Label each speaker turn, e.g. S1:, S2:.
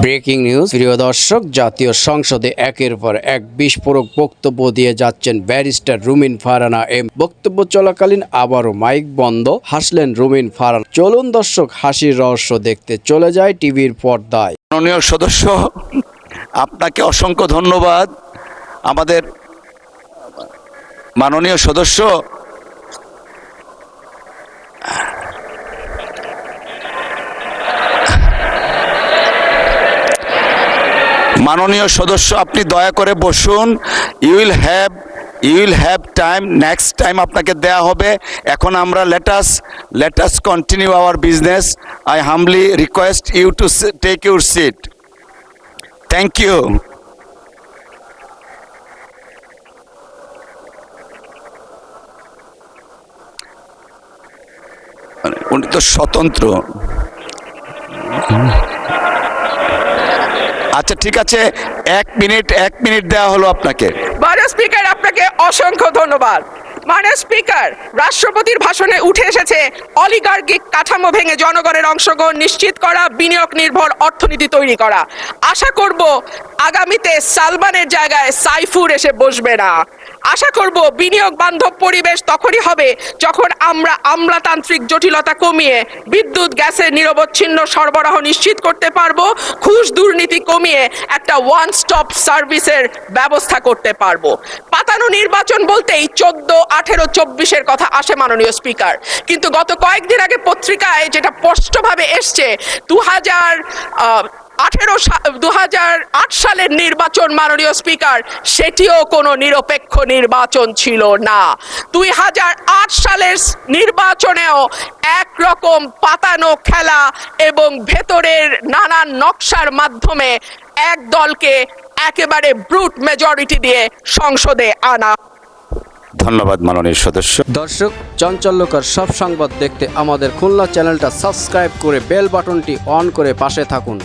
S1: Breaking news. প্রিয় দর্শক, জাতীয় সংসদে একের পর এক বিস্ফোরক বক্তব্য দিয়ে যাচ্ছেন ব্যারিস্টার রুমিন ফারহানা। বক্তব্য চলাকালীন আবারও মাইক বন্ধ, হাসলেন রুমিন ফারহানা। চলুন দর্শক, হাসির রহস্য দেখতে চলে যায় টিভির পর্দায়।
S2: মাননীয় সদস্য, আপনাকে অসংখ্য ধন্যবাদ। আমাদের মাননীয় সদস্য, আপনি দয়া করে বসুন। You will have time, next time আপনাকে দেয়া হবে। এখন আমরা let us continue our business. I humbly request you to take your seat. Thank you. উনি তো স্বতন্ত্র। আচ্ছা, ঠিক আছে, এক মিনিট দেওয়া হলো আপনাকে।
S3: মাননীয় স্পিকার, আপনাকে অসংখ্য ধন্যবাদ। মাননীয় স্পিকার, রাষ্ট্রপতির ভাষণে উঠে এসেছে অলিগার্কিক কাঠামো ভেঙে জনগণের অংশগ্রহণ নিশ্চিত করা, বিনিয়োগ নির্ভর অর্থনীতি তৈরি করা। আশা করব আগামীতে সালমানের জায়গায় সাইফুর এসে বসবে না। আশা করব বিনিয়োগ বান্ধব পরিবেশ তখনই হবে যখন আমরা আমলাতান্ত্রিক জটিলতা কমিয়ে বিদ্যুৎ গ্যাসের নিরবচ্ছিন্ন সরবরাহ নিশ্চিত করতে পারবো, ঘুষ দুর্নীতি কমিয়ে একটা ওয়ান স্টপ সার্ভিসের ব্যবস্থা করতে পারবো। পাতানো নির্বাচন বলতেই 14, 18, 24-এর কথা আসে মাননীয় স্পিকার, কিন্তু গত কয়েকদিন আগে পত্রিকায় যেটা স্পষ্টভাবে এসছে 2008 সালের নির্বাচন মাননীয় স্পিকার, সেটিও কোনো নিরপেক্ষ নির্বাচন ছিল না। 2008 সালের নির্বাচনেও একরকম পাতানো খেলা এবং ভেতরের নানান নকশার মাধ্যমে এক দলকে একেবারে ব্রুট মেজরিটি দিয়ে সংসদে আনা।
S2: ধন্যবাদ মাননীয় সদস্য।
S1: দর্শক, চাঞ্চল্যকর সব সংবাদ দেখতে আমাদের খুলনা চ্যানেলটা সাবস্ক্রাইব করে বেল বাটনটি অন করে পাশে থাকুন।